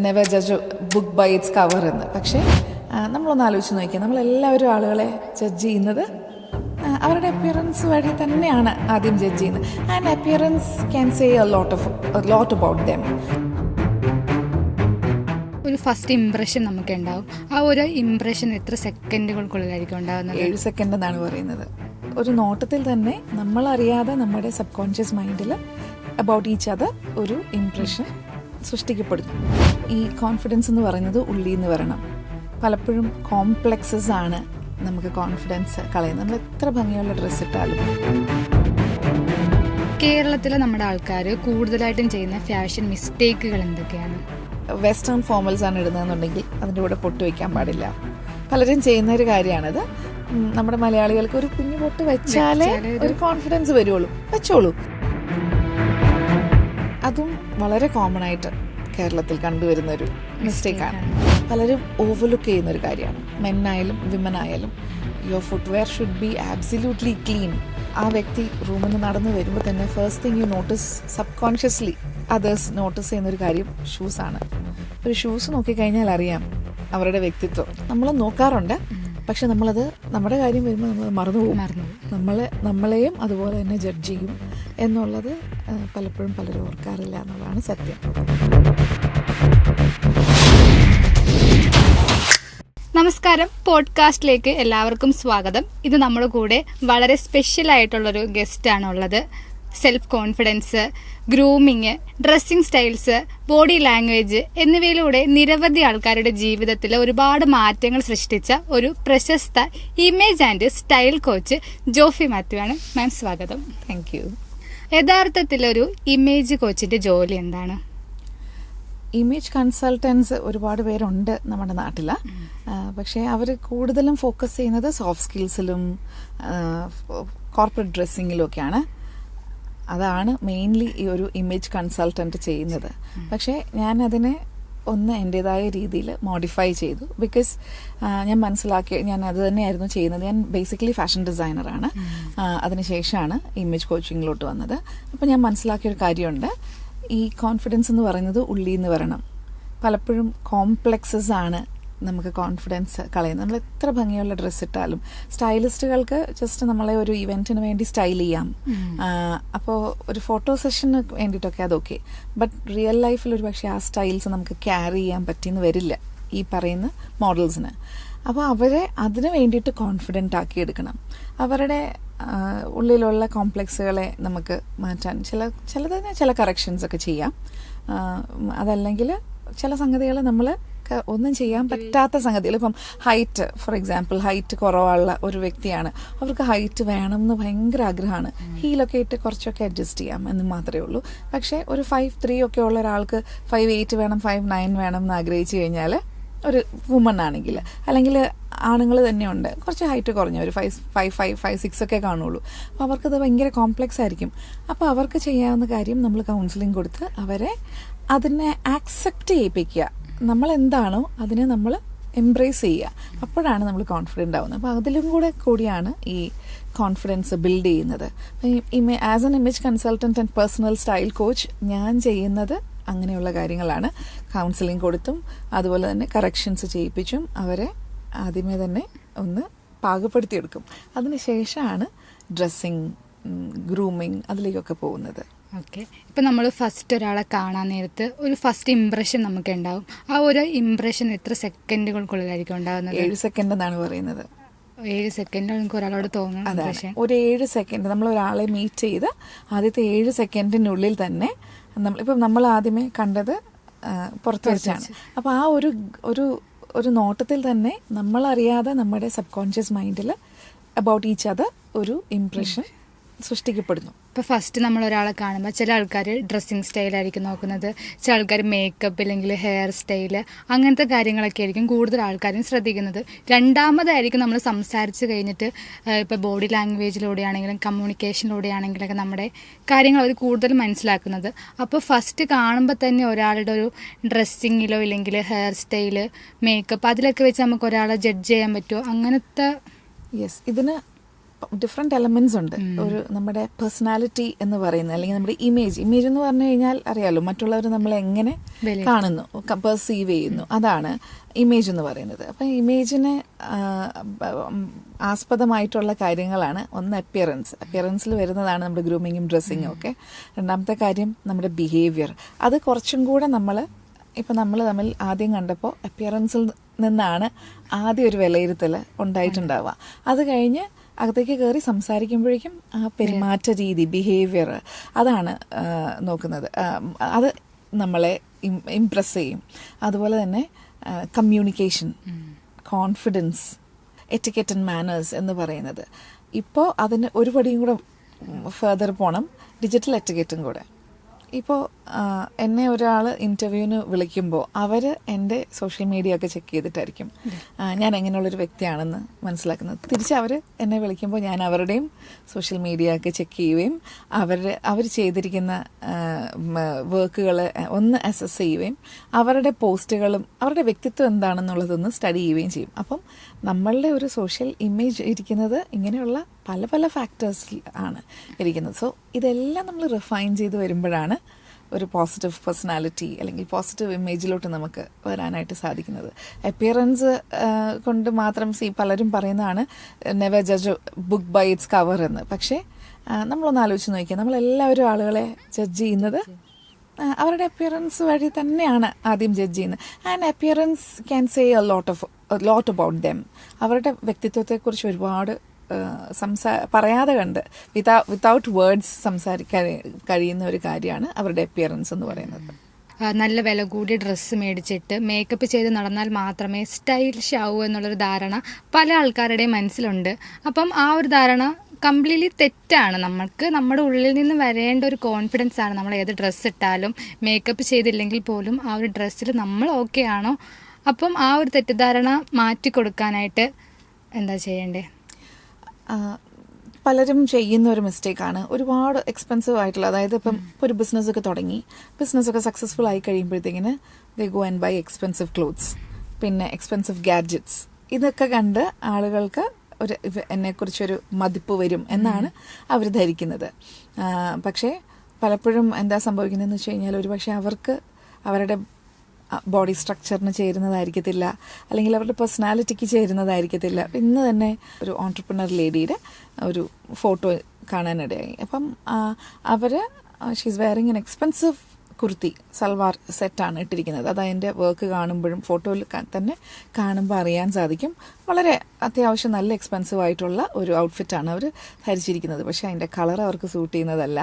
Never judge book by its cover എന്ന്. പക്ഷേ നമ്മളൊന്ന് ആലോചിച്ച് നോക്കിയാൽ നമ്മളെല്ലാവരും ആളുകളെ ജഡ്ജ് ചെയ്യുന്നത് അവരുടെ അപ്പിയറൻസ് വഴി തന്നെയാണ് ആദ്യം ജഡ്ജ് ചെയ്യുന്നത്. And appearance can say a lot about them. ഒരു ഫസ്റ്റ് ഇംപ്രഷൻ നമുക്ക് ഉണ്ടാവും. ആ ഒരു ഇംപ്രഷൻ എത്ര സെക്കൻഡുകൾക്കുള്ളിലായിരിക്കും ഉണ്ടാകുന്നത്? 7 സെക്കൻഡ് എന്നാണ് പറയുന്നത്. ഒരു നോട്ടത്തിൽ തന്നെ നമ്മളറിയാതെ നമ്മുടെ സബ് കോൺഷ്യസ് മൈൻഡിൽ അബൌട്ട് ഈച്ച് അതർ ഒരു ഇംപ്രഷൻ സൃഷ്ടിക്കപ്പെടുന്നു. ഈ കോൺഫിഡൻസ് എന്ന് പറയുന്നത് ഉള്ളിൽ നിന്ന് വരണം. പലപ്പോഴും കോംപ്ലക്സസ് ആണ് നമുക്ക് കോൺഫിഡൻസ് കളയുന്നത്. നമ്മൾ എത്ര ഭംഗിയുള്ള ഡ്രസ്സ് ഇട്ടാലും. കേരളത്തിലെ നമ്മുടെ ആൾക്കാർ കൂടുതലായിട്ടും ചെയ്യുന്ന ഫാഷൻ മിസ്റ്റേക്കുകൾ എന്തൊക്കെയാണ്? വെസ്റ്റേൺ ഫോമൽസ് ആണ് ഇടുന്നതെന്നുണ്ടെങ്കിൽ അതിൻ്റെ കൂടെ പൊട്ട് വയ്ക്കാൻ പാടില്ല. പലരും ചെയ്യുന്ന ഒരു കാര്യമാണത്. നമ്മുടെ മലയാളികൾക്ക് ഒരു കുഞ്ഞു പൊട്ട് വെച്ചാലേ ഒരു കോൺഫിഡൻസ് വരുള്ളൂ, വെച്ചോളൂ. അതും വളരെ കോമൺ ആയിട്ട് കേരളത്തിൽ കണ്ടുവരുന്ന ഒരു മിസ്റ്റേക്കാണ്. പലരും ഓവർലുക്ക് ചെയ്യുന്ന ഒരു കാര്യമാണ്. മെന്നായാലും വിമൻ ആയാലും your footwear should be absolutely clean. ആ വ്യക്തി റൂമിൽ നിന്ന് നടന്നു വരുമ്പോൾ തന്നെ first thing you notice, sub consciously others notice ചെയ്യുന്നൊരു കാര്യം ഷൂസാണ്. ഒരു ഷൂസ് നോക്കിക്കഴിഞ്ഞാൽ അറിയാം അവരുടെ വ്യക്തിത്വം. നമ്മൾ നോക്കാറുണ്ട്, പക്ഷെ നമ്മളത് നമ്മുടെ കാര്യം വരുമ്പോൾ നമ്മൾ മറന്നുപോകും. നമ്മളെയും അതുപോലെ തന്നെ ജഡ്ജ് ചെയ്യും എന്നുള്ളത് പലപ്പോഴും പലരും ഓർക്കാറില്ല എന്നുള്ളതാണ് സത്യം. നമസ്കാരം, പോഡ്കാസ്റ്റിലേക്ക് എല്ലാവർക്കും സ്വാഗതം. ഇത് നമ്മുടെ കൂടെ വളരെ സ്പെഷ്യൽ ആയിട്ടുള്ളൊരു ഗസ്റ്റാണ് ഉള്ളത്. Self confidence, grooming, dressing styles, body language എന്നിവയിലൂടെ നിരവധി ആൾക്കാരുടെ ജീവിതത്തിൽ ഒരുപാട് മാറ്റങ്ങൾ സൃഷ്ടിച്ച ഒരു പ്രശസ്ത image and style coach Jophy Mathew ആണ്. മാം, സ്വാഗതം. Thank you. യഥാർത്ഥത്തിലൊരു ഇമേജ് കോച്ചിൻ്റെ ജോലി എന്താണ്? ഇമേജ് കൺസൾട്ടൻസ് ഒരുപാട് പേരുണ്ട് നമ്മുടെ നാട്ടിൽ. പക്ഷേ അവർ കൂടുതലും ഫോക്കസ് ചെയ്യുന്നത് സോഫ്റ്റ് സ്കിൽസിലും കോർപ്പറേറ്റ് ഡ്രസ്സിങ്ങിലും ഒക്കെയാണ്. അതാണ് മെയിൻലി ഈ ഒരു ഇമേജ് കൺസൾട്ടൻറ്റ് ചെയ്യുന്നത്. പക്ഷേ ഞാൻ അതിനെ ഒന്ന് എൻ്റേതായ രീതിയിൽ മോഡിഫൈ ചെയ്തു. ബിക്കോസ് ഞാൻ അത് തന്നെയായിരുന്നു ചെയ്യുന്നത്. ഞാൻ ബേസിക്കലി ഫാഷൻ ഡിസൈനറാണ്. അതിനുശേഷമാണ് ഇമേജ് കോച്ചിങ്ങിലോട്ട് വന്നത്. അപ്പോൾ ഞാൻ മനസ്സിലാക്കിയൊരു കാര്യമുണ്ട്, ഈ കോൺഫിഡൻസ് എന്ന് പറയുന്നത് ഉള്ളിൽ നിന്ന് വരണം. പലപ്പോഴും കോംപ്ലക്സസ് ആണ് നമുക്ക് കോൺഫിഡൻസ് കളയുന്നത്. നമ്മൾ എത്ര ഭംഗിയുള്ള ഡ്രസ്സ് ഇട്ടാലും സ്റ്റൈലിസ്റ്റുകൾക്ക് ജസ്റ്റ് നമ്മളെ ഒരു ഇവൻറ്റിന് വേണ്ടി സ്റ്റൈൽ ചെയ്യാം. അപ്പോൾ ഒരു ഫോട്ടോ സെഷന് വേണ്ടിയിട്ടൊക്കെ അതൊക്കെ. ബട്ട് റിയൽ ലൈഫിൽ ഒരു പക്ഷേ ആ സ്റ്റൈൽസ് നമുക്ക് ക്യാരി ചെയ്യാൻ പറ്റിയെന്ന് വരില്ല ഈ പറയുന്ന മോഡൽസിന്. അപ്പോൾ അവരെ അതിന് വേണ്ടിയിട്ട് കോൺഫിഡൻ്റ് ആക്കി എടുക്കണം. അവരുടെ ഉള്ളിലുള്ള കോംപ്ലക്സുകളെ നമുക്ക് മാറ്റാൻ ചില കറക്ഷൻസ് ഒക്കെ ചെയ്യാം. അതല്ലെങ്കിൽ ചില സംഗതികൾ നമ്മൾ ഒന്നും ചെയ്യാൻ പറ്റാത്ത സംഗതികൾ. ഇപ്പം ഹൈറ്റ്, ഫോർ എക്സാമ്പിൾ, ഹൈറ്റ് കുറവുള്ള ഒരു വ്യക്തിയാണ്, അവർക്ക് ഹൈറ്റ് വേണം എന്ന് ഭയങ്കര ആഗ്രഹമാണ്. ഹീലൊക്കെ ഇട്ട് കുറച്ചൊക്കെ അഡ്ജസ്റ്റ് ചെയ്യാം എന്ന് മാത്രമേ ഉള്ളൂ. പക്ഷേ ഒരു 5'3" ഒക്കെ ഉള്ള ഒരാൾക്ക് 5'8" വേണം, 5'9" വേണം എന്ന് ആഗ്രഹിച്ചു കഴിഞ്ഞാൽ, ഒരു വുമൺ ആണെങ്കിൽ, അല്ലെങ്കിൽ ആണുങ്ങൾ തന്നെയുണ്ട് കുറച്ച് ഹൈറ്റ് കുറഞ്ഞ ഒരു 5'5", 5'6" ഒക്കെ കാണുള്ളൂ. അപ്പോൾ അവർക്കത് ഭയങ്കര കോംപ്ലക്സ് ആയിരിക്കും. അപ്പോൾ അവർക്ക് ചെയ്യാവുന്ന കാര്യം നമ്മൾ കൗൺസിലിംഗ് കൊടുത്ത് അവരെ അതിനെ ആക്സെപ്റ്റ് ചെയ്യിപ്പിക്കുക. നമ്മളെന്താണോ അതിനെ നമ്മൾ എംബ്രേസ് ചെയ്യുക. അപ്പോഴാണ് നമ്മൾ കോൺഫിഡൻ്റ് ആവുന്നത്. അപ്പോൾ അതിലും കൂടിയാണ് ഈ കോൺഫിഡൻസ് ബിൽഡ് ചെയ്യുന്നത്. As an image consultant and personal style coach ഞാൻ ചെയ്യുന്നത് അങ്ങനെയുള്ള കാര്യങ്ങളാണ്. കൗൺസിലിംഗ് കൊടുത്തും അതുപോലെ തന്നെ കറക്ഷൻസ് ചെയ്യിപ്പിച്ചും അവരെ ആദ്യമേ തന്നെ ഒന്ന് പാകപ്പെടുത്തിയെടുക്കും. അതിനുശേഷമാണ് ഡ്രസ്സിങ്, ഗ്രൂമിങ് അതിലേക്കൊക്കെ പോകുന്നത്. ഓക്കെ. ഇപ്പം നമ്മൾ ഫസ്റ്റ് ഒരാളെ കാണാൻ നേരത്ത് ഒരു ഫസ്റ്റ് ഇംപ്രഷൻ നമുക്ക് ഉണ്ടാവും. ആ ഒരു ഇംപ്രഷൻ എത്ര സെക്കൻഡുകൾക്കുള്ളിലായിരിക്കും ഉണ്ടാകുന്നത്? 7 സെക്കൻഡ് എന്നാണ് പറയുന്നത്. 7 സെക്കൻഡ് നമുക്ക് ഒരാളോട് തോന്നുന്നു. അതാണ് ഒരു 7 സെക്കൻഡ്. നമ്മൾ ഒരാളെ മീറ്റ് ചെയ്ത് ആദ്യത്തെ 7 സെക്കൻഡിനുള്ളിൽ തന്നെ നമ്മൾ ആദ്യമേ കണ്ടത് പുറത്തു വെച്ചാണ്. അപ്പോൾ ആ ഒരു നോട്ടത്തിൽ തന്നെ നമ്മളറിയാതെ നമ്മുടെ സബ് കോൺഷ്യസ് മൈൻഡിൽ അബൌട്ട് ഈച്ച് അതർ ഒരു ഇംപ്രഷൻ സൃഷ്ടിക്കപ്പെടുന്നു. ഇപ്പോൾ ഫസ്റ്റ് നമ്മൾ ഒരാളെ കാണുമ്പോൾ ചില ആൾക്കാർ ഡ്രസ്സിങ് സ്റ്റൈലായിരിക്കും നോക്കുന്നത്, ചില ആൾക്കാർ മേക്കപ്പ് അല്ലെങ്കിൽ ഹെയർ സ്റ്റൈല് അങ്ങനത്തെ കാര്യങ്ങളൊക്കെ ആയിരിക്കും കൂടുതൽ ആൾക്കാരും ശ്രദ്ധിക്കുന്നത്. രണ്ടാമതായിരിക്കും നമ്മൾ സംസാരിച്ച് കഴിഞ്ഞിട്ട് ഇപ്പോൾ ബോഡി ലാംഗ്വേജിലൂടെയാണെങ്കിലും കമ്മ്യൂണിക്കേഷനിലൂടെയാണെങ്കിലൊക്കെ നമ്മുടെ കാര്യങ്ങൾ അവർ കൂടുതൽ മനസ്സിലാക്കുന്നത്. അപ്പോൾ ഫസ്റ്റ് കാണുമ്പോൾ തന്നെ ഒരാളുടെ ഒരു ഡ്രസ്സിങ്ങിലോ ഇല്ലെങ്കിൽ ഹെയർ സ്റ്റൈല്, മേക്കപ്പ് അതിലൊക്കെ വെച്ച് നമുക്ക് ഒരാളെ ജഡ്ജ് ചെയ്യാൻ പറ്റുമോ? അങ്ങനത്തെ യെസ്, ഇതിന് ഡിഫറെൻ്റ് എലമെൻറ്റ്സ് ഉണ്ട്. ഒരു നമ്മുടെ പേഴ്സണാലിറ്റി എന്ന് പറയുന്നത്, അല്ലെങ്കിൽ നമ്മുടെ ഇമേജ് എന്ന് പറഞ്ഞു കഴിഞ്ഞാൽ അറിയാലോ, മറ്റുള്ളവർ നമ്മളെ എങ്ങനെ കാണുന്നു, പെർസീവ് ചെയ്യുന്നു, അതാണ് ഇമേജ് എന്ന് പറയുന്നത്. അപ്പം ഇമേജിന് ആസ്പദമായിട്ടുള്ള കാര്യങ്ങളാണ് ഒന്ന് അപ്പിയറൻസിൽ വരുന്നതാണ് നമ്മുടെ ഗ്രൂമിങ്ങും ഡ്രസ്സിങ്ങും ഒക്കെ. രണ്ടാമത്തെ കാര്യം നമ്മുടെ ബിഹേവിയർ. അത് കുറച്ചും കൂടെ നമ്മൾ തമ്മിൽ ആദ്യം കണ്ടപ്പോൾ അപ്പിയറൻസിൽ നിന്നാണ് ആദ്യം ഒരു വിലയിരുത്തൽ ഉണ്ടായിട്ടുണ്ടാവുക. അത് കഴിഞ്ഞ് അകത്തേക്ക് കയറി സംസാരിക്കുമ്പോഴേക്കും ആ പെരുമാറ്റ രീതി, ബിഹേവിയർ, അതാണ് നോക്കുന്നത്. അത് നമ്മളെ ഇംപ്രസ് ചെയ്യും. അതുപോലെ തന്നെ communication, confidence, etiquette and manners എന്ന് പറയുന്നത്. ഇപ്പോൾ അതിന് ഒരു പടിയും കൂടെ ഫർദർ പോകണം, ഡിജിറ്റൽ എറ്റിക്കറ്റും കൂടെ. ഇപ്പോൾ എന്നെ ഒരാൾ ഇൻ്റർവ്യൂവിന് വിളിക്കുമ്പോൾ അവർ എൻ്റെ സോഷ്യൽ മീഡിയ ഒക്കെ ചെക്ക് ചെയ്തിട്ടായിരിക്കും ഞാൻ എങ്ങനെയുള്ളൊരു വ്യക്തിയാണെന്ന് മനസ്സിലാക്കുന്നത്. തിരിച്ച് അവർ എന്നെ വിളിക്കുമ്പോൾ ഞാൻ അവരുടെയും സോഷ്യൽ മീഡിയ ഒക്കെ ചെക്ക് ചെയ്യുകയും അവർ ചെയ്തിരിക്കുന്ന വർക്കുകൾ ഒന്ന് അസസ് ചെയ്യുകയും അവരുടെ പോസ്റ്റുകളും അവരുടെ വ്യക്തിത്വം എന്താണെന്നുള്ളതൊന്ന് സ്റ്റഡി ചെയ്യുകയും ചെയ്യും. അപ്പം നമ്മളുടെ ഒരു സോഷ്യൽ ഇമേജ് ഇരിക്കുന്നത് ഇങ്ങനെയുള്ള പല പല ഫാക്ടേഴ്സിൽ ആണ് ഇരിക്കുന്നത്. സോ ഇതെല്ലാം നമ്മൾ റിഫൈൻ ചെയ്ത് വരുമ്പോഴാണ് ഒരു പോസിറ്റീവ് പേഴ്സണാലിറ്റി അല്ലെങ്കിൽ പോസിറ്റീവ് ഇമേജിലോട്ട് നമുക്ക് വരാനായിട്ട് സാധിക്കുന്നത്. അപ്പിയറൻസ് കൊണ്ട് മാത്രം പലരും പറയുന്നതാണ് never judge book by its cover എന്ന്. പക്ഷേ നമ്മളൊന്ന് ആലോചിച്ച് നോക്കിയാൽ നമ്മളെല്ലാവരും ആളുകളെ ജഡ്ജ് ചെയ്യുന്നത് അവരുടെ അപ്പിയറൻസ് വഴി തന്നെയാണ് ആദ്യം ജഡ്ജ് ചെയ്യുന്നത്. And appearance can say a lot about them. അവരുടെ വ്യക്തിത്വത്തെക്കുറിച്ച് ഒരുപാട് പറയാതെ കണ്ട് വിതൗട്ട് വേർഡ്സ് സംസാരിക്കാൻ കഴിയുന്ന ഒരു കാര്യമാണ് അവരുടെ അപ്പിയറൻസ് എന്ന് പറയുന്നത്. നല്ല വില കൂടിയ ഡ്രസ്സ് മേടിച്ചിട്ട് മേക്കപ്പ് ചെയ്ത് നടന്നാൽ മാത്രമേ സ്റ്റൈലിഷ് ആവൂ എന്നുള്ളൊരു ധാരണ പല ആൾക്കാരുടെയും മനസ്സിലുണ്ട്. അപ്പം ആ ഒരു ധാരണ കംപ്ലീറ്റ്ലി തെറ്റാണ്. നമ്മൾക്ക് നമ്മുടെ ഉള്ളിൽ നിന്ന് വരേണ്ട ഒരു കോൺഫിഡൻസ് ആണ്. നമ്മൾ ഏത് ഡ്രസ്സ് ഇട്ടാലും മേക്കപ്പ് ചെയ്തില്ലെങ്കിൽ പോലും ആ ഒരു ഡ്രസ്സിൽ നമ്മൾ ഓക്കെ ആണോ? അപ്പം ആ ഒരു തെറ്റിദ്ധാരണ മാറ്റിക്കൊടുക്കാനായിട്ട് എന്താ ചെയ്യേണ്ടേ? പലരും ചെയ്യുന്ന ഒരു മിസ്റ്റേക്കാണ് ഒരുപാട് എക്സ്പെൻസീവ് ആയിട്ടുള്ള, അതായത് ഇപ്പം ഒരു ബിസിനസ്സൊക്കെ തുടങ്ങി, ബിസിനസ്സൊക്കെ സക്സസ്ഫുൾ ആയി കഴിയുമ്പോഴത്തേക്കിന് they go and buy expensive clothes, പിന്നെ എക്സ്പെൻസീവ് ഗാഡ്ജറ്റ്സ്. ഇതൊക്കെ കണ്ട് ആളുകൾക്ക് എന്നെക്കുറിച്ചൊരു മതിപ്പ് വരും എന്നാണ് അവർ ധരിക്കുന്നത്. പക്ഷേ പലപ്പോഴും എന്താ സംഭവിക്കുന്നതെന്ന് വെച്ച് കഴിഞ്ഞാൽ ഒരുപക്ഷെ അവർക്ക് അവരുടെ ബോഡി സ്ട്രക്ചറിന് ചേരുന്നതായിരിക്കത്തില്ല, അല്ലെങ്കിൽ അവരുടെ പേഴ്സണാലിറ്റിക്ക് ചേരുന്നതായിരിക്കത്തില്ല. ഇന്ന് തന്നെ ഒരു ഓൺട്രപ്രണർ ലേഡിയുടെ ഒരു ഫോട്ടോ കാണാനിടയായി. അപ്പം അവർ she's wearing an expensive kurti, salwar സെറ്റാണ് ഇട്ടിരിക്കുന്നത്. അത് അതിൻ്റെ വർക്ക് കാണുമ്പോഴും ഫോട്ടോയിൽ തന്നെ കാണുമ്പോൾ അറിയാൻ സാധിക്കും. വളരെ അത്യാവശ്യം നല്ല എക്സ്പെൻസീവ് ആയിട്ടുള്ള ഒരു ഔട്ട്ഫിറ്റാണ് അവർ ധരിച്ചിരിക്കുന്നത്. പക്ഷേ അതിൻ്റെ കളർ അവർക്ക് സൂട്ട് ചെയ്യുന്നതല്ല,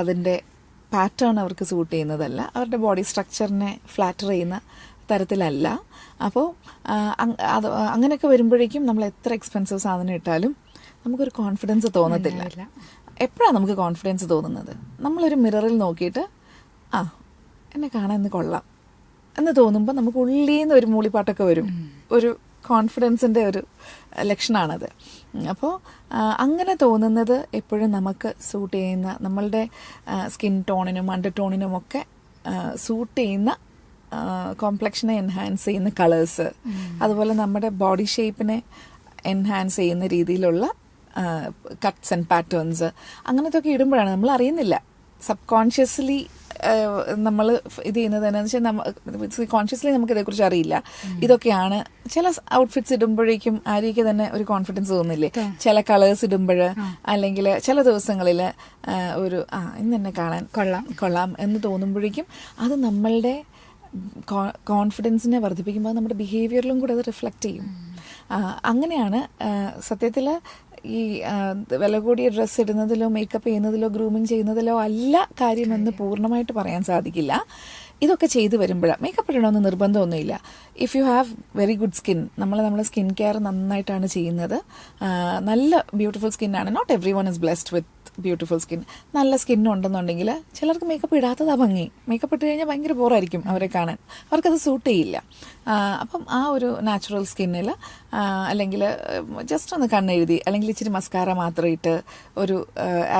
അതിൻ്റെ പാറ്റേൺ അവർക്ക് സൂട്ട് ചെയ്യുന്നതല്ല, അവരുടെ ബോഡി സ്ട്രക്ചറിനെ ഫ്ലാറ്റർ ചെയ്യുന്ന തരത്തിലല്ല. അപ്പോൾ അങ്ങനെയൊക്കെ വരുമ്പോഴേക്കും നമ്മൾ എത്ര എക്സ്പെൻസീവ് സാധനം ഇട്ടാലും നമുക്കൊരു കോൺഫിഡൻസ് തോന്നത്തില്ല. എപ്പോഴാണ് നമുക്ക് കോൺഫിഡൻസ് തോന്നുന്നത്? നമ്മളൊരു മിററിൽ നോക്കിയിട്ട് എന്നെ കാണാൻ ഇന്ന് കൊള്ളാം എന്ന് തോന്നുമ്പോൾ നമുക്ക് ഉള്ളിൽ നിന്ന് ഒരു മൂളിപ്പാട്ടൊക്കെ വരും. ഒരു കോൺഫിഡൻസിൻ്റെ ഒരു ലക്ഷണമാണത്. അപ്പോൾ അങ്ങനെ തോന്നുന്നത് എപ്പോഴും നമുക്ക് സൂട്ട് ചെയ്യുന്ന, നമ്മളുടെ സ്കിൻ ടോണിനും അണ്ടർ ടോണിനും ഒക്കെ സൂട്ട് ചെയ്യുന്ന, കോംപ്ലക്ഷനെ എൻഹാൻസ് ചെയ്യുന്ന കളേഴ്സ്, അതുപോലെ നമ്മുടെ ബോഡി ഷേപ്പിനെ എൻഹാൻസ് ചെയ്യുന്ന രീതിയിലുള്ള കട്ട്സ് ആൻഡ് പാറ്റേൺസ്, അങ്ങനത്തെ ഒക്കെ ഇടുമ്പോഴാണ് നമ്മൾ അറിയുന്നില്ല, സബ് കോൺഷ്യസ്ലി നമ്മൾ ഇത് ചെയ്യുന്നത് എന്താണെന്ന് വെച്ചാൽ കോൺഷ്യസ്ലി നമുക്ക് ഇതേക്കുറിച്ച് അറിയില്ല. ഇതൊക്കെയാണ് ചില ഔട്ട്ഫിറ്റ്സ് ഇടുമ്പോഴേക്കും ആര്യയ്ക്ക് തന്നെ ഒരു കോൺഫിഡൻസ് തോന്നില്ലേ, ചില കളേഴ്സ് ഇടുമ്പോൾ, അല്ലെങ്കിൽ ചില ദിവസങ്ങളിൽ ഒരു ഇന്ന് എന്നെ കാണാൻ കൊള്ളാം എന്ന് തോന്നുമ്പോഴേക്കും അത് നമ്മളുടെ കോൺഫിഡൻസിനെ വർദ്ധിപ്പിക്കുമ്പോൾ നമ്മുടെ ബിഹേവിയറിലും കൂടെ അത് റിഫ്ലക്റ്റ് ചെയ്യും. അങ്ങനെയാണ് സത്യത്തിൽ ഈ വില കൂടിയ ഡ്രസ്സ് ഇടുന്നതിലോ മേക്കപ്പ് ചെയ്യുന്നതിലോ ഗ്രൂമിങ് ചെയ്യുന്നതിലോ അല്ല കാര്യമെന്ന് പൂർണ്ണമായിട്ട് പറയാൻ സാധിക്കില്ല. ഇതൊക്കെ ചെയ്തു വരുമ്പോഴാണ് മേക്കപ്പ് ഇടണമെന്ന് നിർബന്ധമൊന്നുമില്ല. If you have very good skin, നമ്മുടെ സ്കിൻ കെയർ നന്നായിട്ടാണ് ചെയ്യുന്നത്, നല്ല ബ്യൂട്ടിഫുൾ സ്കിന്നാണ്, not everyone is blessed with beautiful skin, നല്ല സ്കിൻ ഉണ്ടെന്നുണ്ടെങ്കിൽ ചിലർക്ക് മേക്കപ്പ് ഇടാത്തതാ ഭംഗി. മേക്കപ്പ് ഇട്ട് കഴിഞ്ഞാൽ ഭയങ്കര ബോറായിരിക്കും അവരെ കാണാൻ, അവർക്കത് സൂട്ട് ചെയ്യില്ല. അപ്പം ആ ഒരു നാച്ചുറൽ സ്കിന്നിൽ അല്ലെങ്കിൽ ജസ്റ്റ് ഒന്ന് കണ്ണെഴുതി അല്ലെങ്കിൽ ഇച്ചിരി മസ്കാര മാത്രം ഇട്ട് ഒരു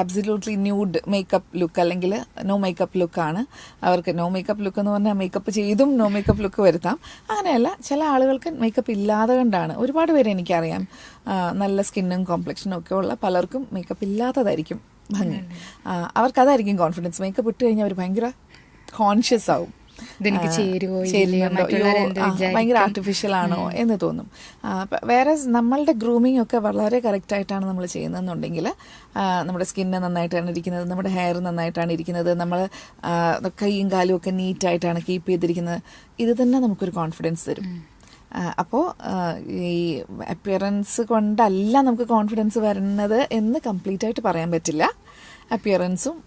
ആബ്സല്യൂട്ട്ലി ന്യൂഡ് മേക്കപ്പ് ലുക്ക് അല്ലെങ്കിൽ നോ മേക്കപ്പ് ലുക്കാണ് അവർക്ക്. നോ മേക്കപ്പ് ലുക്ക് എന്ന് പറഞ്ഞാൽ മേക്കപ്പ് ചെയ്തും നോ മേക്കപ്പ് ലുക്ക് വരുത്താം. അങ്ങനെയല്ല, ചില ആളുകൾക്ക് മേക്കപ്പ് ഇല്ലാതെ കൊണ്ടാണ്. ഒരുപാട് പേര് എനിക്കറിയാം നല്ല സ്കിന്നും കോംപ്ലക്ഷനും ഒക്കെ ഉള്ള പലർക്കും മേക്കപ്പ് ഇല്ലാത്തതായിരിക്കും ഭംഗി. അവർക്കതായിരിക്കും കോൺഫിഡൻസ്. മേക്കപ്പ് ഇട്ട് കഴിഞ്ഞാൽ അവർ ഭയങ്കര കോൺഷ്യസ് ആവും, ഭയങ്കര ആർട്ടിഫിഷ്യൽ ആണോ എന്ന് തോന്നും. വേറെ നമ്മളുടെ ഗ്രൂമിംഗ് ഒക്കെ വളരെ കറക്റ്റായിട്ടാണ് നമ്മൾ ചെയ്യുന്നതെന്നുണ്ടെങ്കിൽ നമ്മുടെ സ്കിന്ന് നന്നായിട്ടാണ് ഇരിക്കുന്നത്, നമ്മുടെ ഹെയർ നന്നായിട്ടാണ് ഇരിക്കുന്നത്, നമ്മൾ കൈയും കാലും ഒക്കെ നീറ്റായിട്ടാണ് കീപ്പ് ചെയ്തിരിക്കുന്നത്, ഇത് തന്നെ നമുക്കൊരു കോൺഫിഡൻസ് തരും. അപ്പോൾ ഈ അപ്പിയറൻസ് കൊണ്ടല്ല നമുക്ക് കോൺഫിഡൻസ് വരുന്നത് എന്ന് കംപ്ലീറ്റ് ആയിട്ട് പറയാൻ പറ്റില്ല. അപ്പിയറൻസും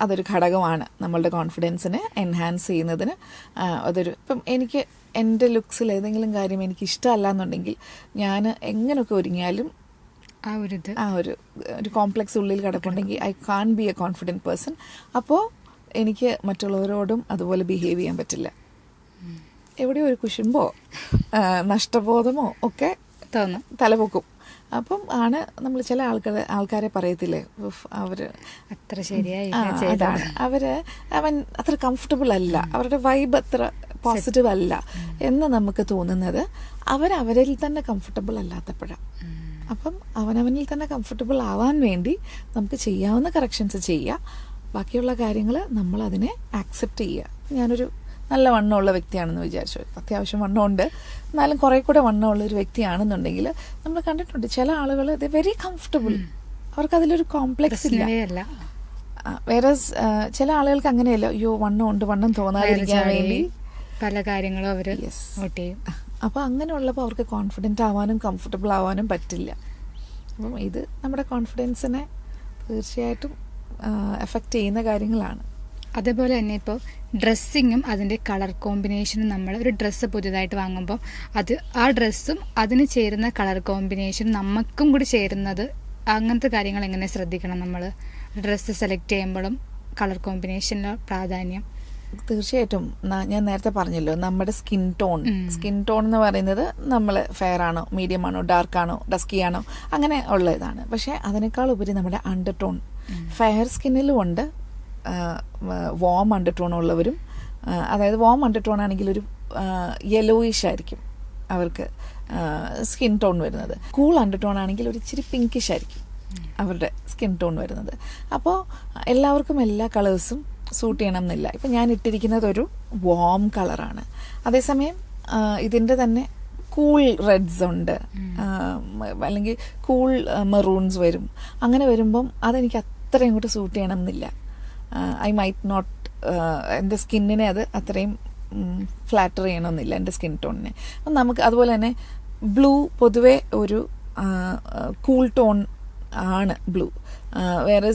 അതൊരു ഘടകമാണ് നമ്മളുടെ കോൺഫിഡൻസിനെ എൻഹാൻസ് ചെയ്യുന്നതിന്. ഇപ്പം എനിക്ക് എൻ്റെ ലുക്സിൽ ഏതെങ്കിലും കാര്യം എനിക്ക് ഇഷ്ടമല്ല എന്നുണ്ടെങ്കിൽ ഞാൻ എങ്ങനെയൊക്കെ ഒരുങ്ങിയാലും ആ ഒരു കോംപ്ലക്സ് ഉള്ളിൽ കിടപ്പുണ്ടെങ്കിൽ I can't be a confident person. അപ്പോൾ എനിക്ക് മറ്റുള്ളവരോടും അതുപോലെ ബിഹേവ് ചെയ്യാൻ പറ്റില്ല. എവിടെയോ ഒരു കുശുമ്പോ നഷ്ടബോധമോ ഒക്കെ തോന്നും, തലപൊക്കും. അപ്പം ആണ് നമ്മൾ ചില ആൾക്കാരെ പറയത്തില്ലേ, അവര് അത്ര ശരിയായി അതാണ് അവൻ അത്ര കംഫർട്ടബിൾ അല്ല, അവരുടെ വൈബ് അത്ര പോസിറ്റീവ് അല്ല എന്ന് നമുക്ക് തോന്നുന്നത് അവരിൽ തന്നെ കംഫർട്ടബിൾ അല്ലാത്തപ്പോഴാണ്. അപ്പം അവനവനിൽ തന്നെ കംഫർട്ടബിൾ ആവാൻ വേണ്ടി നമുക്ക് ചെയ്യാവുന്ന കറക്ഷൻസ് ചെയ്യുക. ബാക്കിയുള്ള കാര്യങ്ങൾ നമ്മൾ അതിനെ ആക്സെപ്റ്റ് ചെയ്യുക. ഞാനൊരു നല്ല വണ്ണമുള്ള വ്യക്തിയാണെന്ന് വിചാരിച്ചു, അത്യാവശ്യം വണ്ണമുണ്ട്, എന്നാലും കുറെ കൂടെ വണ്ണമുള്ള ഒരു വ്യക്തിയാണെന്നുണ്ടെങ്കിൽ നമ്മൾ കണ്ടിട്ടുണ്ട് ചില ആളുകൾ ഇത് വെരി കംഫർട്ടബിൾ, അവർക്ക് അതിലൊരു കോംപ്ലക്സ് ഇല്ല. വേറെ ചില ആളുകൾക്ക് അങ്ങനെയല്ല, അയ്യോ വണ്ണം തോന്നാതിരിക്കാൻ വേണ്ടി പല കാര്യങ്ങളും അവർ അപ്പോൾ അങ്ങനെയുള്ളപ്പോൾ അവർക്ക് കോൺഫിഡൻ്റ് ആവാനും കംഫർട്ടബിൾ ആവാനും പറ്റില്ല. അപ്പം ഇത് നമ്മുടെ കോൺഫിഡൻസിനെ തീർച്ചയായിട്ടും എഫക്റ്റ് ചെയ്യുന്ന കാര്യങ്ങളാണ്. അതേപോലെ തന്നെ ഇപ്പോൾ ഡ്രസ്സിങ്ങും അതിൻ്റെ കളർ കോമ്പിനേഷനും, നമ്മൾ ഒരു ഡ്രസ്സ് പുതിയതായിട്ട് വാങ്ങുമ്പോൾ ആ ഡ്രസ്സും അതിന് ചേരുന്ന കളർ കോമ്പിനേഷൻ നമുക്കും കൂടി ചേരുന്നത്, അങ്ങനത്തെ കാര്യങ്ങൾ എങ്ങനെ ശ്രദ്ധിക്കണം നമ്മൾ ഡ്രസ്സ് സെലക്ട് ചെയ്യുമ്പോഴും കളർ കോമ്പിനേഷനിലെ പ്രാധാന്യം? തീർച്ചയായിട്ടും ഞാൻ നേരത്തെ പറഞ്ഞല്ലോ, നമ്മുടെ സ്കിൻ ടോൺ എന്ന് പറയുന്നത് നമ്മൾ ഫെയർ ആണോ, മീഡിയം ആണോ, ഡാർക്ക് ആണോ, ഡസ്കി ആണോ, അങ്ങനെ ഉള്ള ഇതാണ്. പക്ഷേ അതിനേക്കാൾ ഉപരി നമ്മുടെ അണ്ടർ ടോൺ, ഫെയർ സ്കിന്നിലും ഉണ്ട് വാം അണ്ടർ ടോൺ ഉള്ളവരും. അതായത് വാം അണ്ടർ ടോൺ ആണെങ്കിൽ ഒരു യെലോയിഷ് ആയിരിക്കും അവർക്ക് സ്കിൻ ടോൺ വരുന്നത്. കൂൾ അണ്ടർ ടോൺ ആണെങ്കിൽ ഒരു ഇച്ചിരി പിങ്കിഷ് ആയിരിക്കും അവരുടെ സ്കിൻ ടോൺ വരുന്നത്. അപ്പോൾ എല്ലാവർക്കും എല്ലാ കളേഴ്സും സൂട്ട് ചെയ്യണം എന്നില്ല. ഇപ്പം ഞാൻ ഇട്ടിരിക്കുന്നത് ഒരു വാം കളറാണ്, അതേസമയം ഇതിൻ്റെ തന്നെ കൂൾ റെഡ്സ് ഉണ്ട്, അല്ലെങ്കിൽ കൂൾ മെറൂൺസ് വരും. അങ്ങനെ വരുമ്പം അതെനിക്ക് അത്ര ഇങ്ങോട്ട് സൂട്ട് ചെയ്യണം എന്നില്ല. ഐ മൈറ്റ് നോട്ട്, എൻ്റെ സ്കിന്നിനെ അത് അത്രയും ഫ്ലാറ്റർ ചെയ്യണമെന്നില്ല എൻ്റെ സ്കിൻ ടോണിനെ. അപ്പം നമുക്ക് അതുപോലെ തന്നെ ബ്ലൂ പൊതുവെ ഒരു കൂൾ ടോൺ ആണ് ബ്ലൂ. വേറെ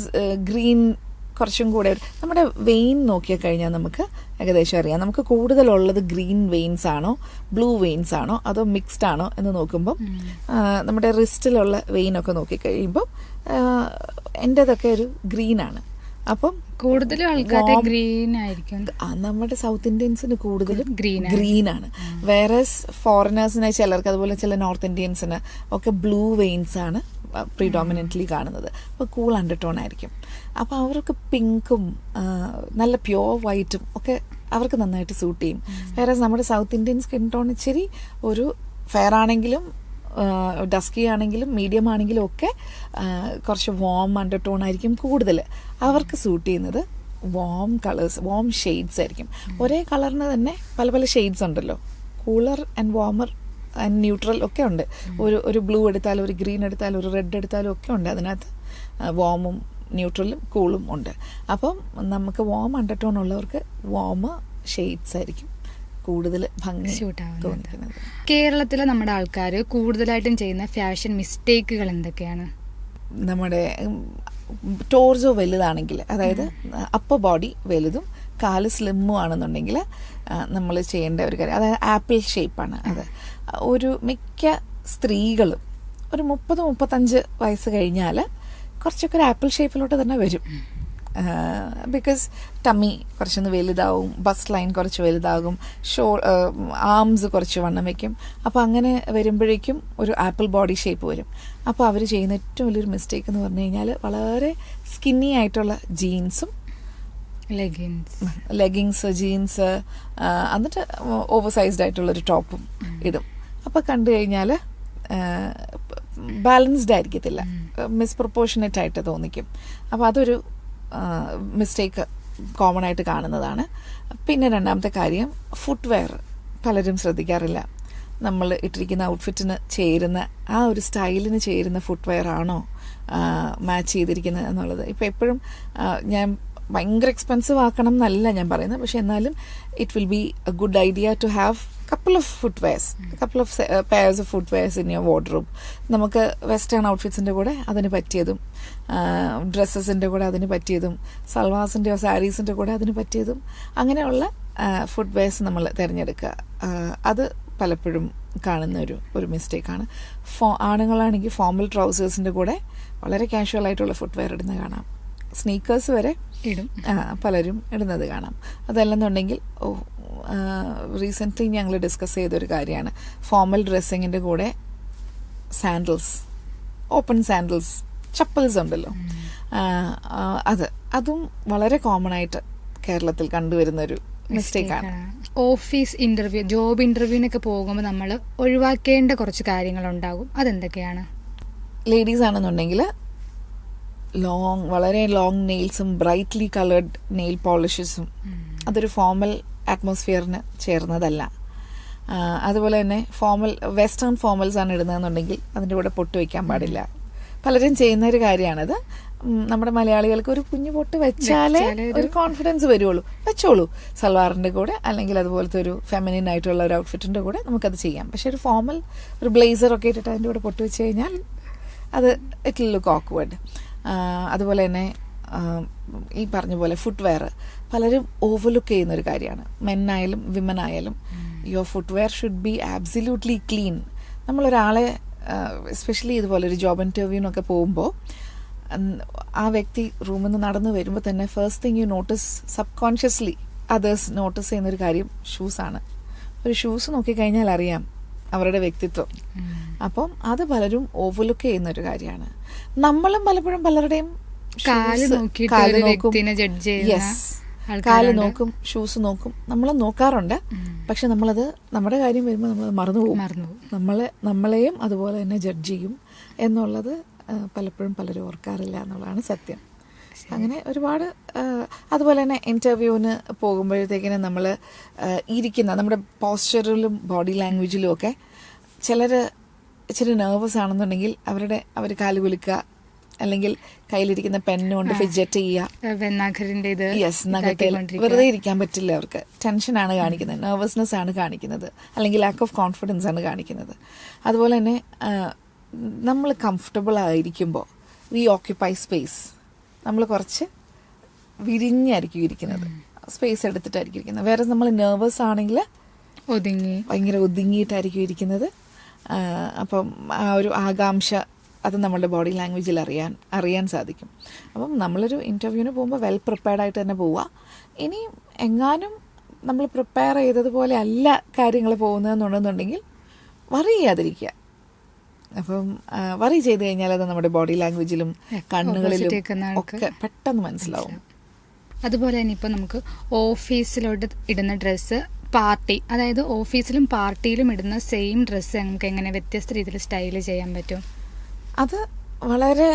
ഗ്രീൻ കുറച്ചും കൂടെ നമ്മുടെ വെയിൻ നോക്കിയാൽ കഴിഞ്ഞാൽ നമുക്ക് ഏകദേശം അറിയാം നമുക്ക് കൂടുതലുള്ളത് ഗ്രീൻ വെയിൻസ് ആണോ ബ്ലൂ വെയിൻസ് ആണോ അതോ മിക്സ്ഡ് ആണോ എന്ന് നോക്കുമ്പം നമ്മുടെ റിസ്റ്റിലുള്ള വെയിനൊക്കെ നോക്കിക്കഴിയുമ്പോൾ എൻ്റെതൊക്കെ ഒരു ഗ്രീനാണ്. അപ്പം കൂടുതലും ആൾക്കാർ ഗ്രീൻ ആയിരിക്കും. നമ്മുടെ സൗത്ത് ഇന്ത്യൻസിന് കൂടുതലും ഗ്രീനാണ്. വേറെ ഫോറിനേഴ്സിനെ ചിലർക്ക് അതുപോലെ ചില നോർത്ത് ഇന്ത്യൻസിന് ഒക്കെ ബ്ലൂ വെയിൻസ് ആണ് പ്രിഡോമിനൻ്റ്ലി കാണുന്നത്. അപ്പോൾ കൂൾ അണ്ടർ ടോൺ ആയിരിക്കും. അപ്പോൾ അവർക്ക് പിങ്കും നല്ല പ്യോർ വൈറ്റും ഒക്കെ അവർക്ക് നന്നായിട്ട് സൂട്ട് ചെയ്യും. വേറെ നമ്മുടെ സൗത്ത് ഇന്ത്യൻ സ്കിൻ ടോൺ ഇച്ചിരി ഒരു ഫെയർ ആണെങ്കിലും ഡസ്കി ആണെങ്കിലും മീഡിയം ആണെങ്കിലും ഒക്കെ കുറച്ച് വാം അണ്ടർ ടോൺ ആയിരിക്കും കൂടുതൽ അവർക്ക് സൂട്ട് ചെയ്യുന്നത്. വാം കളേഴ്സ്, വാം ഷെയ്ഡ്സ് ആയിരിക്കും. ഒരേ കളറിന് തന്നെ പല പല ഷെയ്ഡ്സ് ഉണ്ടല്ലോ, cooler and warmer and neutral ഒക്കെ ഉണ്ട്. ഒരു ബ്ലൂ എടുത്താലും ഒരു ഗ്രീൻ എടുത്താലും ഒരു റെഡ് എടുത്താലും ഒക്കെ ഉണ്ട്. അതിനകത്ത് വാമും ന്യൂട്രലും കൂളും ഉണ്ട്. അപ്പം നമുക്ക് വാം അണ്ടർ ടോൺ ഉള്ളവർക്ക് വാം ഷെയ്ഡ്സ് ആയിരിക്കും കൂടുതൽ ഭംഗി തോന്നിക്കുന്നത്. കേരളത്തിലെ നമ്മുടെ ആൾക്കാർ കൂടുതലായിട്ടും ചെയ്യുന്ന ഫാഷൻ മിസ്റ്റേക്കുകൾ എന്തൊക്കെയാണ്? നമ്മുടെ ടോർസോ വലുതാണെങ്കിൽ, അതായത് അപ്പർ ബോഡി വലുതും കാല് സ്ലിമ്മും ആണെന്നുണ്ടെങ്കിൽ നമ്മൾ ചെയ്യേണ്ട ഒരു കാര്യം, അതായത് ആപ്പിൾ ഷേപ്പാണ് അത്. ഒരു മിക്ക സ്ത്രീകളും ഒരു 30-35 വയസ്സ് കഴിഞ്ഞാൽ കുറച്ചൊക്കെ ഒരു ആപ്പിൾ ഷേപ്പിലോട്ട് തന്നെ വരും. ബിക്കോസ് ടമ്മി കുറച്ചൊന്ന് വലുതാവും, ബസ്റ്റ് ലൈൻ കുറച്ച് വലുതാകും, ആംസ് കുറച്ച് വണ്ണം വയ്ക്കും. അപ്പോൾ അങ്ങനെ വരുമ്പോഴേക്കും ഒരു ആപ്പിൾ ബോഡി ഷേപ്പ് വരും. അപ്പോൾ അവർ ചെയ്യുന്ന ഏറ്റവും വലിയൊരു മിസ്റ്റേക്ക് എന്ന് പറഞ്ഞു കഴിഞ്ഞാൽ വളരെ സ്കിന്നി ആയിട്ടുള്ള ജീൻസും ലെഗിങ്സ് ജീൻസ് എന്നിട്ട് ഓവർ സൈസ്ഡ് ആയിട്ടുള്ളൊരു ടോപ്പും ഇടും. അപ്പോൾ കണ്ടു കഴിഞ്ഞാൽ ബാലൻസ്ഡ് ആയിരിക്കത്തില്ല, മിസ്പ്രൊപ്പോർഷനേറ്റ് ആയിട്ട് തോന്നിക്കും. അപ്പോൾ അതൊരു മിസ്റ്റേക്ക് കോമൺ ആയിട്ട് കാണുന്നതാണ്. പിന്നെ രണ്ടാമത്തെ കാര്യം, ഫുട്വെയർ പലരും ശ്രദ്ധിക്കാറില്ല. നമ്മൾ ഇട്ടിരിക്കുന്ന ഔട്ട്ഫിറ്റിന് ചേരുന്ന ആ ഒരു സ്റ്റൈലിന് ചേരുന്ന ഫുട്വെയർ ആണോ മാച്ച് ചെയ്തിരിക്കുന്നത് എന്നുള്ളത്. ഇപ്പോൾ എപ്പോഴും ഞാൻ ഭയങ്കര എക്സ്പെൻസീവ് ആക്കണം എന്നല്ല ഞാൻ പറയുന്നത്, പക്ഷെ എന്നാലും it will be a good idea to have couple of pairs of footwears in your wardrobe. നമുക്ക് വെസ്റ്റേൺ ഔട്ട്ഫിറ്റ്സിൻ്റെ കൂടെ അതിന് പറ്റിയതും, ഡ്രസ്സസിൻ്റെ കൂടെ അതിന് പറ്റിയതും, സൽവാസിൻ്റെയോ സാരീസിൻ്റെ കൂടെ അതിന് പറ്റിയതും, അങ്ങനെയുള്ള ഫുട്വെയർസ് നമ്മൾ തിരഞ്ഞെടുക്കുക. അത് പലപ്പോഴും കാണുന്ന ഒരു മിസ്റ്റേക്കാണ്. ആണുങ്ങളാണെങ്കിൽ ഫോർമൽ ട്രൗസേഴ്സിൻ്റെ കൂടെ വളരെ കാഷ്വൽ ആയിട്ടുള്ള ഫുട്വെയർ ഇടുന്നത് കാണാം. സ്നീക്കേഴ്സ് വരെ ഇടും, പലരും ഇടുന്നത് കാണാം. അതല്ലെന്നുണ്ടെങ്കിൽ റീസെൻ്റ്ലി ഞങ്ങൾ ഡിസ്കസ് ചെയ്തൊരു കാര്യമാണ്, ഫോർമൽ ഡ്രസ്സിങ്ങിൻ്റെ കൂടെ സാൻഡൽസ്, ഓപ്പൺ സാൻഡൽസ്, ചപ്പൽസ് ഉണ്ടല്ലോ, അതും വളരെ കോമൺ ആയിട്ട് കേരളത്തിൽ കണ്ടുവരുന്നൊരു മിസ്റ്റേക്കാണ്. ഓഫീസ് ഇൻ്റർവ്യൂ, ജോബ് ഇൻ്റർവ്യൂവിനൊക്കെ പോകുമ്പോൾ നമ്മൾ ഒഴിവാക്കേണ്ട കുറച്ച് കാര്യങ്ങളുണ്ടാകും. അതെന്തൊക്കെയാണ്? ലേഡീസ് ആണെന്നുണ്ടെങ്കിൽ വളരെ ലോങ് നെയിൽസും ബ്രൈറ്റ്ലി കളേർഡ് നെയിൽ പോളിഷസും അതൊരു ഫോർമൽ അറ്റ്മോസ്ഫിയറിന് ചേർന്നതല്ല. അതുപോലെ തന്നെ വെസ്റ്റേൺ ഫോർമൽസ് ആണ് ഇടുന്നതെന്നുണ്ടെങ്കിൽ അതിൻ്റെ കൂടെ പൊട്ട് വയ്ക്കാൻ പാടില്ല. പലരും ചെയ്യുന്ന ഒരു കാര്യമാണത്. നമ്മുടെ മലയാളികൾക്ക് ഒരു കുഞ്ഞു പൊട്ട് വെച്ചാലേ ഒരു കോൺഫിഡൻസ് വരുള്ളൂ. വെച്ചോളൂ, സൽവാറിൻ്റെ കൂടെ അല്ലെങ്കിൽ അതുപോലത്തെ ഒരു ഫെമിനിൻ ആയിട്ടുള്ള ഒരു ഔട്ട്ഫിറ്റിൻ്റെ കൂടെ നമുക്കത് ചെയ്യാം. പക്ഷെ ഒരു ഫോർമൽ ഒരു ബ്ലേസറൊക്കെ ഇട്ടിട്ട് അതിൻ്റെ കൂടെ പൊട്ട് വെച്ച് കഴിഞ്ഞാൽ അത് ഇറ്റ് വിൽ ലുക്ക് ഓക്വേർഡ്. അതുപോലെ തന്നെ ഈ പറഞ്ഞ പോലെ ഫുട്വെയർ പലരും ഓവർലുക്ക് ചെയ്യുന്നൊരു കാര്യമാണ്. മെന്നായാലും വിമൻ ആയാലും your footwear should be absolutely clean. നമ്മളൊരാളെ എസ്പെഷ്യലി ഇതുപോലെ ഒരു ജോബ് ഇൻ്റർവ്യൂവിനൊക്കെ പോകുമ്പോൾ ആ വ്യക്തി റൂമിൽ നിന്ന് നടന്നു വരുമ്പോൾ തന്നെ first thing you notice, sub consciously others notice ചെയ്യുന്നൊരു കാര്യം ഷൂസാണ്. ഒരു ഷൂസ് നോക്കിക്കഴിഞ്ഞാൽ അറിയാം അവരുടെ വ്യക്തിത്വം. അപ്പം അത് പലരും ഓവർലുക്ക് ചെയ്യുന്നൊരു കാര്യമാണ്. നമ്മളും പലപ്പോഴും പലരുടെയും കാല് നോക്കും, ഷൂസ് നോക്കും, നമ്മൾ നോക്കാറുണ്ട്. പക്ഷെ നമ്മളത് നമ്മുടെ കാര്യം വരുമ്പോൾ നമ്മളത് മറന്നുപോകും. നമ്മളെയും അതുപോലെ തന്നെ ജഡ്ജ് ചെയ്യും എന്നുള്ളത് പലപ്പോഴും പലരും ഓർക്കാറില്ല എന്നുള്ളതാണ് സത്യം. അങ്ങനെ ഒരുപാട്. അതുപോലെ തന്നെ ഇൻ്റർവ്യൂവിന് പോകുമ്പോഴത്തേക്കിനും നമ്മൾ നമ്മുടെ പോസ്ചറിലും ബോഡി ലാംഗ്വേജിലും ഒക്കെ ചിലർ ഇച്ചിരി നെർവസ് ആണെന്നുണ്ടെങ്കിൽ അവർ കാല് കുലുക്കുക, അല്ലെങ്കിൽ കയ്യിലിരിക്കുന്ന പെന്നുകൊണ്ട് ഫിഡ്ജറ്റ് ചെയ്യുക. യെസ്, നഖത്തിൽ വെറുതെ ഇരിക്കാൻ പറ്റില്ല. അവർക്ക് ടെൻഷനാണ് കാണിക്കുന്നത്, നെർവസ്നെസ് ആണ് കാണിക്കുന്നത്, അല്ലെങ്കിൽ ലാക്ക് ഓഫ് കോൺഫിഡൻസ് ആണ് കാണിക്കുന്നത്. അതുപോലെ തന്നെ നമ്മൾ കംഫർട്ടബിൾ ആയിരിക്കുമ്പോൾ വി ഓക്യുപ്പൈ സ്പേസ്. നമ്മൾ കുറച്ച് വിരിഞ്ഞായിരിക്കും ഇരിക്കുന്നത്, സ്പേസ് എടുത്തിട്ടായിരിക്കും ഇരിക്കുന്നത്. വേറെ നമ്മൾ നെർവസ് ആണെങ്കിൽ ഭയങ്കര ഒതുങ്ങിയിട്ടായിരിക്കും ഇരിക്കുന്നത്. അപ്പം ആ ഒരു ആകാംക്ഷ അത് നമ്മളുടെ ബോഡി ലാംഗ്വേജിൽ അറിയാൻ സാധിക്കും. അപ്പം നമ്മളൊരു ഇൻ്റർവ്യൂവിന് പോകുമ്പോൾ വെൽ പ്രിപ്പയർഡ് ആയിട്ട് തന്നെ പോവുക. ഇനി എങ്ങാനും നമ്മൾ പ്രിപ്പയർ ചെയ്തതുപോലെ അല്ല കാര്യങ്ങൾ പോകുന്നതെന്നുണ്ടെന്നുണ്ടെങ്കിൽ വറി ചെയ്യാതിരിക്കുക. അപ്പം വറി ചെയ്ത് കഴിഞ്ഞാൽ അത് നമ്മുടെ ബോഡി ലാംഗ്വേജിലും കണ്ണുകളിലും ഒക്കെ പെട്ടെന്ന് മനസ്സിലാവും. അതുപോലെ തന്നെ ഇപ്പോൾ നമുക്ക് ഓഫീസിലോട്ട് ഇടുന്ന ഡ്രസ്സ്, പാർട്ടി, അതായത് ഓഫീസിലും പാർട്ടിയിലും ഇടുന്ന സെയിം ഡ്രസ്സ് നമുക്ക് എങ്ങനെ വ്യത്യസ്ത രീതിയിൽ സ്റ്റൈൽ ചെയ്യാൻ പറ്റും? അത് വളരെ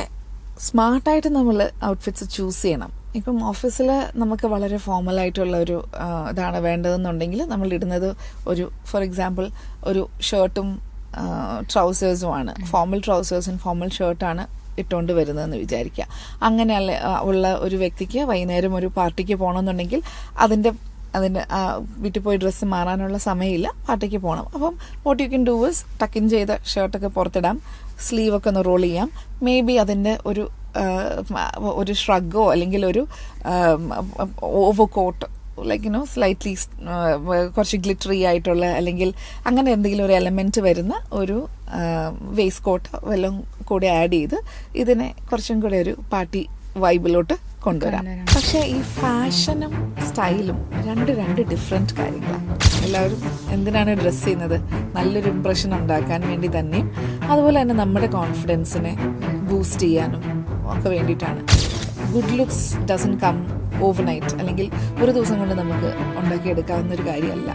സ്മാർട്ടായിട്ട് നമ്മൾ ഔട്ട്ഫിറ്റ്സ് ചൂസ് ചെയ്യണം. ഇപ്പം ഓഫീസിൽ നമുക്ക് വളരെ ഫോർമലായിട്ടുള്ള ഒരു ഇതാണ് വേണ്ടതെന്നുണ്ടെങ്കിൽ നമ്മൾ ഇടുന്നത് ഫോർ എക്സാമ്പിൾ ഒരു ഷർട്ടും ട്രൗസേഴ്സുമാണ്. ഫോർമൽ ട്രൗസേഴ്സും ഫോർമൽ ഷർട്ടാണ് ഇട്ടുകൊണ്ട് വരുന്നതെന്ന് വിചാരിക്കുക. അങ്ങനെ ഉള്ള ഒരു വ്യക്തിക്ക് വൈകുന്നേരം ഒരു പാർട്ടിക്ക് പോകണമെന്നുണ്ടെങ്കിൽ അതിൻ്റെ വീട്ടിൽ പോയി ഡ്രസ്സ് മാറാനുള്ള സമയമില്ല, പാർട്ടിക്ക് പോകണം. അപ്പം what you can do is tuck in ചെയ്ത ഷർട്ടൊക്കെ പുറത്തിടാം, സ്ലീവൊക്കെ ഒന്ന് റോൾ ചെയ്യാം. മേ ബി അതിൻ്റെ ഒരു ഷ്രഗോ അല്ലെങ്കിൽ ഒരു ഓവർ കോട്ട് സ്ലൈറ്റ്ലി കുറച്ച് ഗ്ലിറ്ററി ആയിട്ടുള്ള അല്ലെങ്കിൽ അങ്ങനെ എന്തെങ്കിലും ഒരു എലമെൻറ്റ് വരുന്ന ഒരു വേസ്റ്റ് കോട്ട് വല്ലതും കൂടി ആഡ് ചെയ്ത് ഇതിനെ കുറച്ചും കൂടെ ഒരു പാർട്ടി വൈബിലോട്ട് കൊണ്ടുവരാം. പക്ഷേ ഈ ഫാഷനും സ്റ്റൈലും രണ്ട് ഡിഫറെൻറ്റ് കാര്യങ്ങളാണ്. എല്ലാവരും എന്തിനാണ് ഡ്രസ്സ് ചെയ്യുന്നത്? നല്ലൊരു ഇംപ്രഷൻ ഉണ്ടാക്കാൻ വേണ്ടി തന്നെയും അതുപോലെ തന്നെ നമ്മുടെ കോൺഫിഡൻസിനെ ബൂസ്റ്റ് ചെയ്യാനും ഒക്കെ വേണ്ടിയിട്ടാണ്. Good looks doesn't come overnight, അല്ലെങ്കിൽ ഒരു ദിവസം കൊണ്ട് നമുക്ക് ഉണ്ടാക്കിയെടുക്കാവുന്ന ഒരു കാര്യമല്ല.